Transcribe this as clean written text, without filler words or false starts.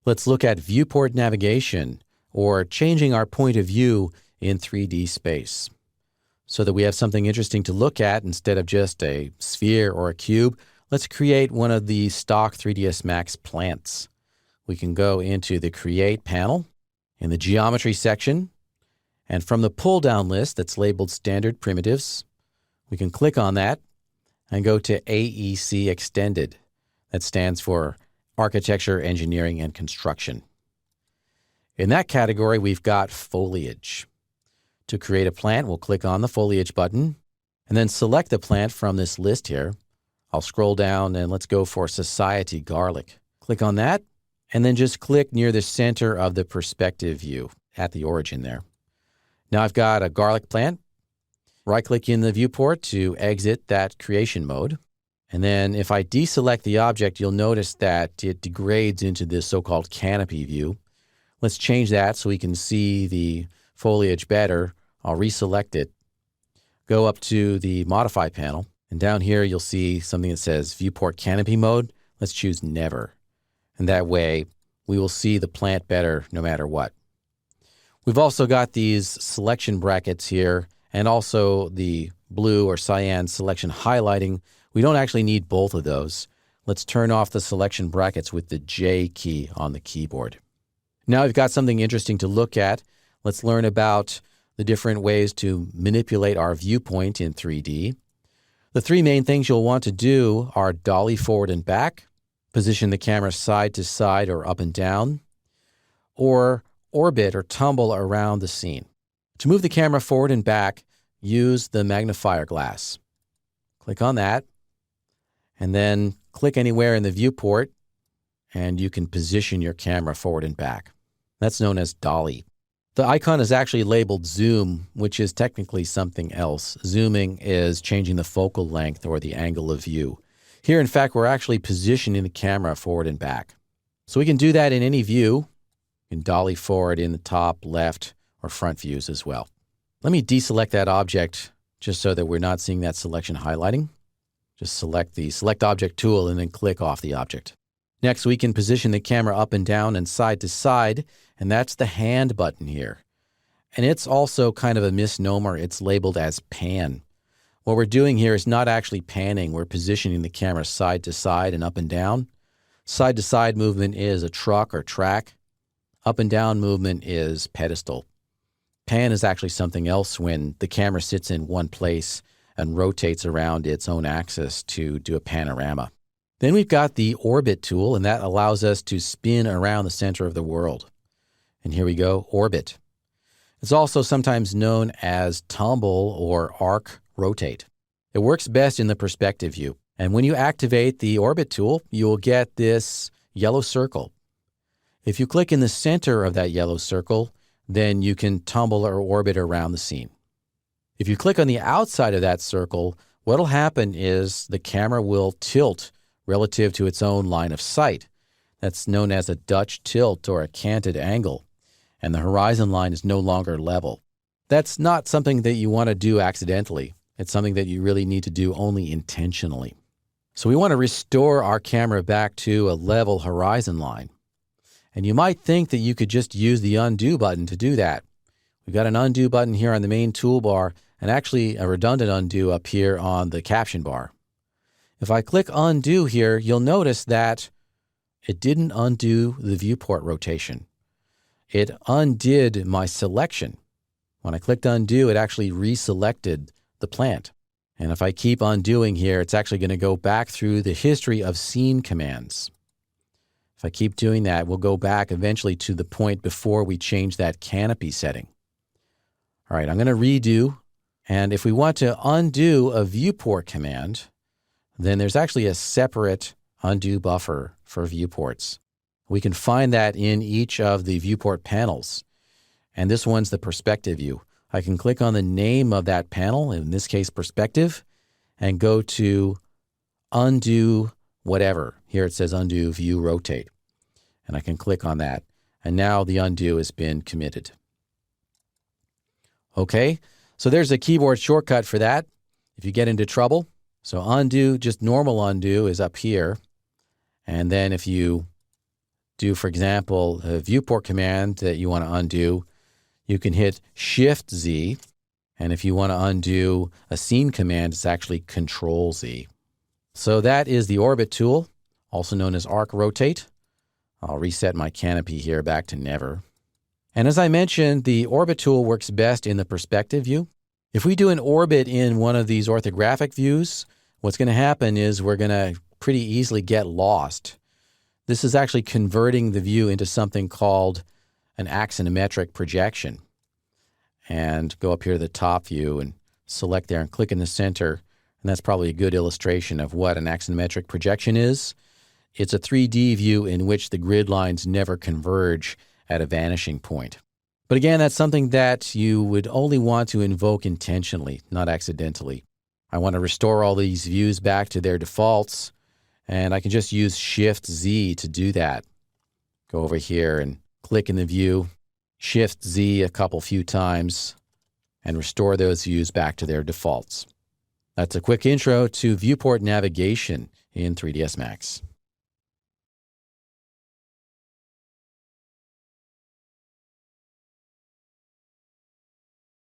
Let's look at viewport navigation, or changing our point of view in 3D space. So that we have something interesting to look at instead of just a sphere or a cube, let's create one of the stock 3ds Max plants. We can go into the Create panel in the Geometry section, and from the pull-down list that's labeled Standard Primitives, we can click on that and go to AEC Extended. That stands for Architecture, Engineering, and Construction. In that category, we've got Foliage. To create a plant, we'll click on the Foliage button and then select the plant from this list here. I'll scroll down and let's go for Society Garlic. Click on that and then just click near the center of the perspective view at the origin there. Now I've got a garlic plant. Right-click in the viewport to exit that creation mode. And then if I deselect the object, you'll notice that it degrades into this so-called canopy view. Let's change that so we can see the foliage better. I'll reselect it. Go up to the Modify panel. And down here, you'll see something that says Viewport Canopy Mode. Let's choose Never. And that way, we will see the plant better no matter what. We've also got these selection brackets here and also the blue or cyan selection highlighting. We don't actually need both of those. Let's turn off the selection brackets with the J key on the keyboard. Now we've got something interesting to look at. Let's learn about the different ways to manipulate our viewpoint in 3D. The three main things you'll want to do are dolly forward and back, position the camera side to side or up and down, or orbit or tumble around the scene. To move the camera forward and back, use the magnifier glass. Click on that, and then click anywhere in the viewport, and you can position your camera forward and back. That's known as dolly. The icon is actually labeled zoom, which is technically something else. Zooming is changing the focal length or the angle of view. Here, in fact, we're actually positioning the camera forward and back. So we can do that in any view. You can dolly forward in the top, left, or front views as well. Let me deselect that object just so that we're not seeing that selection highlighting. Just select the Select Object tool and then click off the object. Next, we can position the camera up and down and side to side, and that's the hand button here. And it's also kind of a misnomer. It's labeled as pan. What we're doing here is not actually panning. We're positioning the camera side to side and up and down. Side to side movement is a truck or track. Up and down movement is pedestal. Pan is actually something else when the camera sits in one place and rotates around its own axis to do a panorama. Then we've got the Orbit tool, and that allows us to spin around the center of the world. And here we go, Orbit. It's also sometimes known as tumble or arc rotate. It works best in the perspective view. And when you activate the Orbit tool, you will get this yellow circle. If you click in the center of that yellow circle, then you can tumble or orbit around the scene. If you click on the outside of that circle, what'll happen is the camera will tilt relative to its own line of sight. That's known as a Dutch tilt or a canted angle, and the horizon line is no longer level. That's not something that you want to do accidentally. It's something that you really need to do only intentionally. So we want to restore our camera back to a level horizon line. And you might think that you could just use the undo button to do that. We've got an undo button here on the main toolbar and actually a redundant undo up here on the caption bar. If I click undo here, you'll notice that it didn't undo the viewport rotation. It undid my selection. When I clicked undo, it actually reselected the plant. And if I keep undoing here, it's actually going to go back through the history of scene commands. If I keep doing that, we'll go back eventually to the point before we change that canopy setting. All right, I'm going to redo. And if we want to undo a viewport command, then there's actually a separate undo buffer for viewports. We can find that in each of the viewport panels. And this one's the perspective view. I can click on the name of that panel, in this case perspective, and go to undo whatever. Here it says undo view rotate. And I can click on that. And now the undo has been committed. Okay, so there's a keyboard shortcut for that if you get into trouble. So undo, just normal undo is up here. And then if you do, for example, a viewport command that you want to undo, you can hit Shift-Z. And if you want to undo a scene command, it's actually Control-Z. So that is the Orbit tool, also known as Arc Rotate. I'll reset my canopy here back to never. And as I mentioned, the Orbit tool works best in the perspective view. If we do an orbit in one of these orthographic views, what's going to happen is we're going to pretty easily get lost. This is actually converting the view into something called an axonometric projection. And go up here to the top view and select there and click in the center. And that's probably a good illustration of what an axonometric projection is. It's a 3D view in which the grid lines never converge at a vanishing point. But again, that's something that you would only want to invoke intentionally, not accidentally. I want to restore all these views back to their defaults, and I can just use Shift-Z to do that. Go over here and click in the view, Shift-Z a few times, and restore those views back to their defaults. That's a quick intro to viewport navigation in 3ds Max.